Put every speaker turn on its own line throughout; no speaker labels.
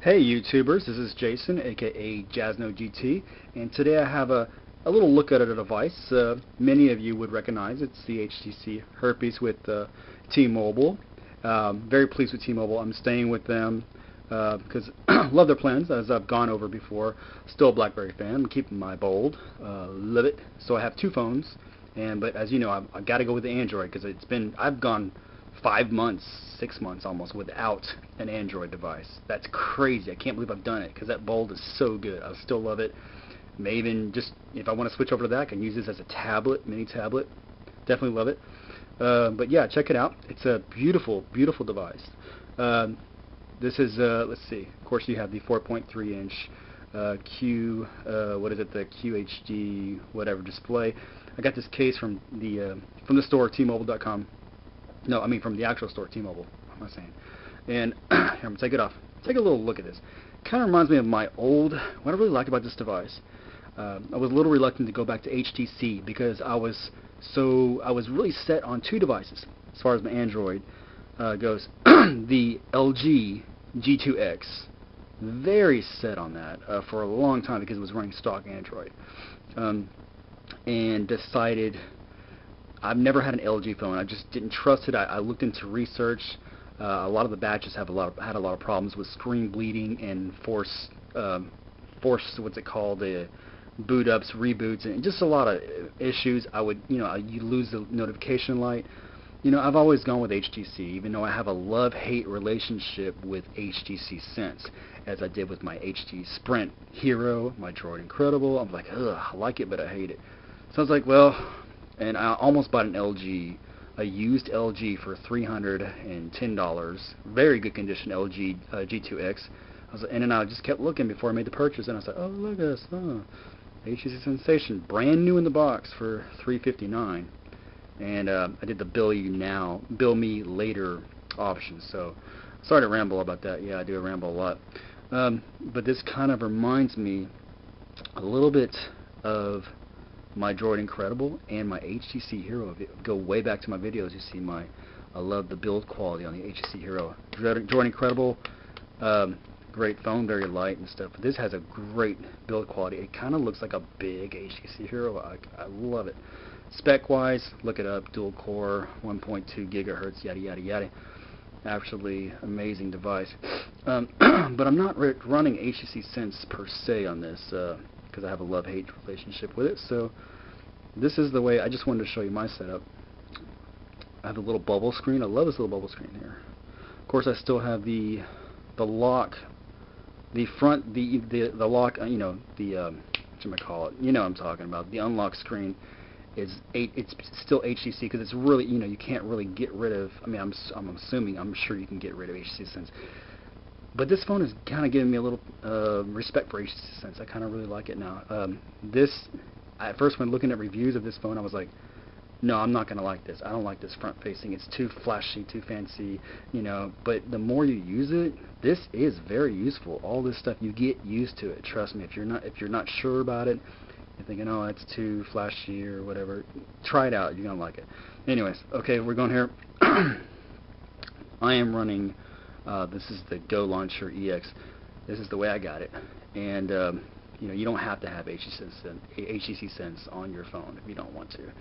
Hey YouTubers, this is Jason, aka JaznoGT, and today I have a little look at a device many of you would recognize. It's the HTC Herpes with T-Mobile. Very pleased with T-Mobile. I'm staying with them because love their plans, as I've gone over before. Still a BlackBerry fan. I'm keeping my bold. Love it. So I have two phones, but as you know, I've got to go with the Android because I've gone 5 months, 6 months almost without an Android device. That's crazy. I can't believe I've done it because that Bold is so good. I still love it. May even just, if I want to switch over to that, I can use this as a tablet, mini tablet. Definitely love it. But yeah, check it out. It's a beautiful, beautiful device. This is, let's see, of course you have the 4.3 inch the QHD whatever display. I got this case from the store, T-Mobile.com. No, I mean from the actual store, T-Mobile. What am I saying? And here, I'm going to take it off. Take a little look at this. Kind of reminds me of my old, what I really like about this device. I was a little reluctant to go back to HTC because I was really set on two devices as far as my Android goes. The LG G2X. Very set on that for a long time because it was running stock Android. And decided I've never had an LG phone. I just didn't trust it. I looked into research. A lot of the batches had a lot of problems with screen bleeding and force what's it called, boot ups, reboots, and just a lot of issues. You lose the notification light. I've always gone with HTC, even though I have a love-hate relationship with HTC Sense, as I did with my HTC Sprint Hero, my Droid Incredible. I'm like, ugh, I like it, but I hate it. So I was like, well. And I almost bought an LG, a used LG for $310. Very good condition LG G2X. And then I just kept looking before I made the purchase, and I was like, oh, look at this, HTC Sensation, brand new in the box for $359. And I did the bill me later option. So sorry to ramble about that. Yeah, I do ramble a lot. But this kind of reminds me a little bit of my Droid Incredible and my HTC Hero. If you go way back to my videos, you see I love the build quality on the HTC Hero. Droid Incredible, great phone, very light and stuff. But this has a great build quality. It kind of looks like a big HTC Hero. I love it. Spec-wise, look it up. Dual core, 1.2 gigahertz, yada yada yada. Absolutely amazing device. But I'm not running HTC Sense per se on this. Because I have a love-hate relationship with it. So this is the way. I just wanted to show you my setup. I have a little bubble screen. I love this little bubble screen here. Of course, I still have the lock, the front, the lock. Whatchamacallit? You know what I'm talking about. The unlock screen is it's still HTC because it's really, you can't really get rid of. I mean, I'm sure you can get rid of HTC Sense. But this phone is kind of giving me a little respect for HTC Sense. I kind of really like it now. At first when looking at reviews of this phone, I was like, no, I'm not going to like this. I don't like this front-facing. It's too flashy, too fancy, But the more you use it, this is very useful. All this stuff, you get used to it. Trust me. If you're not sure about it, you're thinking, oh, it's too flashy or whatever, try it out. You're going to like it. Anyways, okay, we're going here. I am running. This is the Go Launcher EX. This is the way I got it, and you don't have to have HTC Sense on your phone if you don't want to.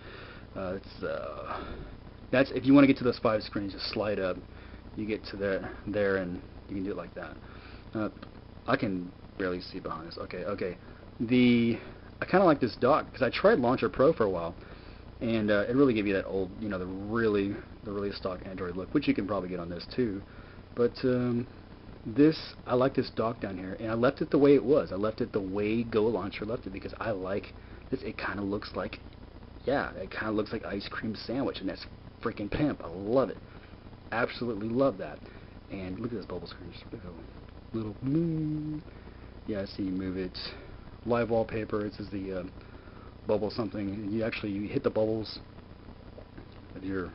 That's if you want to get to those 5 screens, just slide up. You get to there, and you can do it like that. I can barely see behind this. Okay. I kind of like this dock because I tried Launcher Pro for a while, and it really gave you that old, the really stock Android look, which you can probably get on this too. But I like this dock down here, and I left it the way it was. I left it the way Go Launcher left it because I like this. It kind of looks like, ice cream sandwich, and that's freaking pimp. I love it. Absolutely love that. And look at this bubble screen. Just little yeah, I see you move it. Live wallpaper. This is the bubble something. You hit the bubbles with your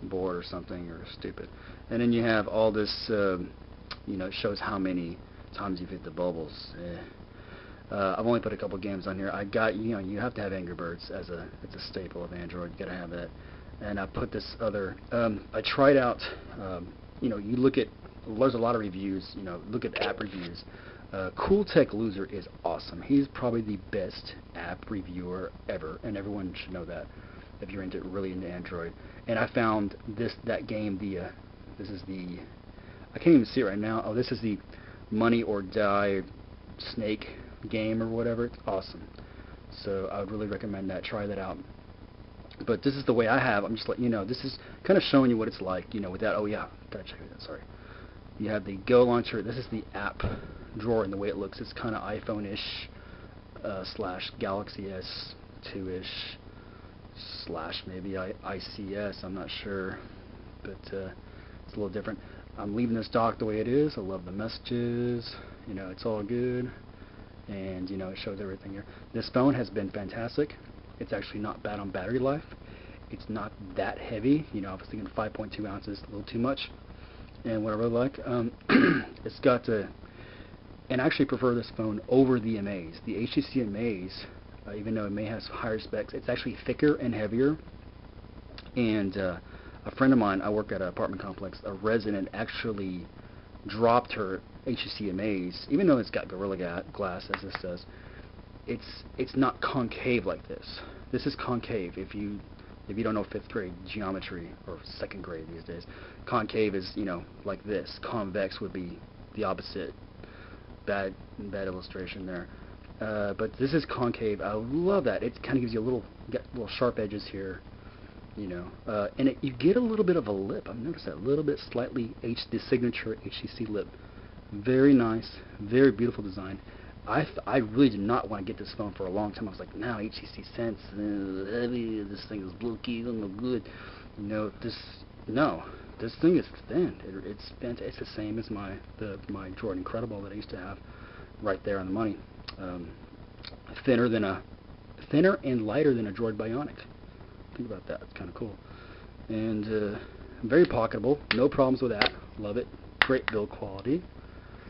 bored or something or stupid, and then you have all this it shows how many times you've hit the bubbles. I've only put a couple games on here. You have to have Angry Birds it's a staple of Android. You gotta have that. And I put this other I tried out you look at there's a lot of reviews. You know, look at app reviews. Cool Tech Loser is awesome. He's probably the best app reviewer ever, and everyone should know that if you're really into Android. And I found that game. This is the, I can't even see it right now. Oh, this is the Money or Die snake game or whatever. It's awesome. So I would really recommend that. Try that out. But this is the way I have. I'm just letting you know. This is kind of showing you what it's like. You know, without. Oh yeah, gotta check it out. Sorry. You have the Go launcher. This is the app drawer, and the way it looks, it's kind of iPhone-ish slash Galaxy S2-ish slash maybe ICS. I'm not sure, but it's a little different. I'm leaving this dock the way it is. I love the messages. You know, it's all good, and you know, it shows everything here. This phone has been fantastic. It's actually not bad on battery life. It's not that heavy. You know, I was thinking 5.2 ounces, a little too much. And what I really like, it's got and I actually prefer this phone over the Amaze. The HTC Amaze, even though it may have higher specs, it's actually thicker and heavier. And a friend of mine, I work at an apartment complex, a resident actually dropped her HTC Amaze, even though it's got Gorilla Glass, as this does. It's not concave like this. This is concave. If you don't know 5th grade geometry, or 2nd grade these days, concave is, you know, like this. Convex would be the opposite. Bad illustration there. But this is concave. I love that. It kind of gives you got little sharp edges here, you know. And you get a little bit of a lip. I've noticed that, a little bit slightly the signature HTC lip. Very nice, very beautiful design. I really did not want to get this phone for a long time. I was like, no, HTC Sense, heavy, this thing is bulky, no good. You know, this thing is thin. It's fantastic. It's the same as my Droid Incredible that I used to have, right there on the money. Thinner and lighter than a Droid Bionic. Think about that. It's kind of cool. And very pocketable. No problems with that. Love it. Great build quality.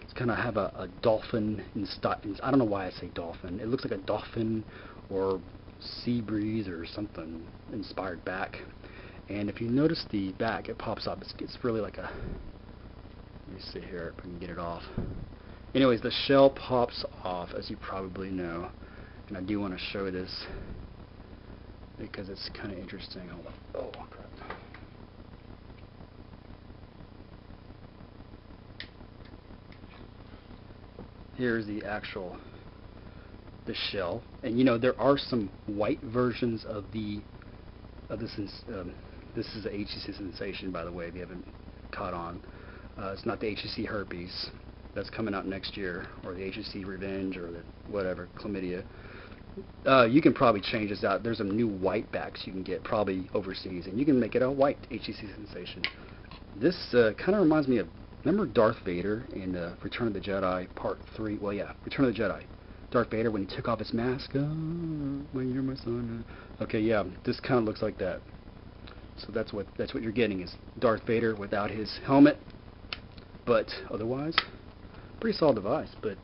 It's kind of have a dolphin in style. I don't know why I say dolphin. It looks like a dolphin or sea breeze or something inspired back. And if you notice the back, it pops up. It's really like a, let me see here if I can get it off. Anyways, the shell pops off, as you probably know. And I do want to show this because it's kind of interesting. Oh, crap. Here's the shell, and you know, there are some white versions of this. This is the HTC Sensation, by the way, if you haven't caught on. It's not the HTC Herpes that's coming out next year, or the HTC Revenge, or the whatever, Chlamydia. You can probably change this out. There's some new white backs you can get, probably overseas, and you can make it a white HTC Sensation. This kind of reminds me of, remember Darth Vader in Return of the Jedi Part 3? Well, yeah, Return of the Jedi. Darth Vader, when he took off his mask, when you're my son. Okay, yeah, this kind of looks like that. So that's what you're getting, is Darth Vader without his helmet. But otherwise, pretty solid device. But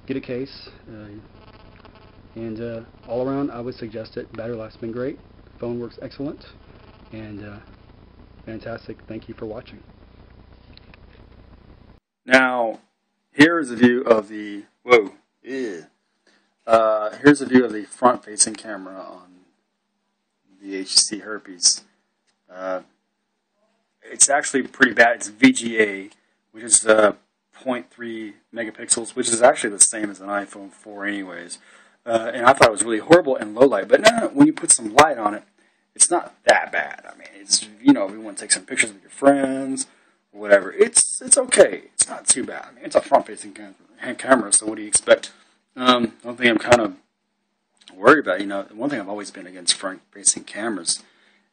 get a case, and all around, I would suggest it. Battery life's been great. Phone works excellent, and fantastic. Thank you for watching.
Now, here's a view of the here's a view of the front-facing camera on the HTC Herpes. It's actually pretty bad. It's VGA, which is 0.3 megapixels, which is actually the same as an iPhone 4, anyways. And I thought it was really horrible in low light, but no, when you put some light on it, it's not that bad. I mean, it's, you know, if you want to take some pictures with your friends or whatever, it's okay. It's not too bad. I mean, it's a front-facing camera, so what do you expect? One thing I'm kind of worried about, you know, one thing I've always been against front-facing cameras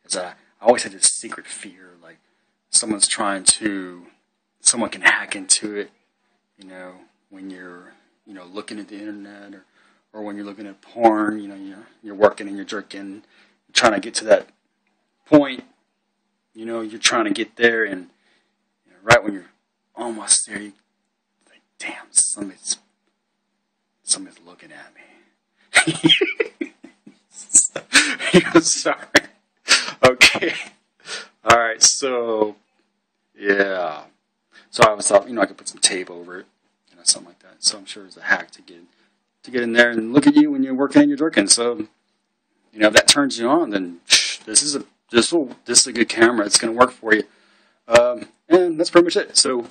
is I always had this secret fear, like someone can hack into it, you know, when you're, you know, looking at the internet, or when you're looking at porn, you know, you're working and you're jerking, you're trying to get to that point, you know, you're trying to get there, and you know, right when you're almost there, you're like, damn, somebody's looking at me. Sorry. Okay. All right. So, yeah. So I always thought, I could put some tape over it, something like that. So I'm sure it's a hack to get in there and look at you when you're working and you're working. So, if that turns you on, then this is a good camera. It's going to work for you. And that's pretty much it. So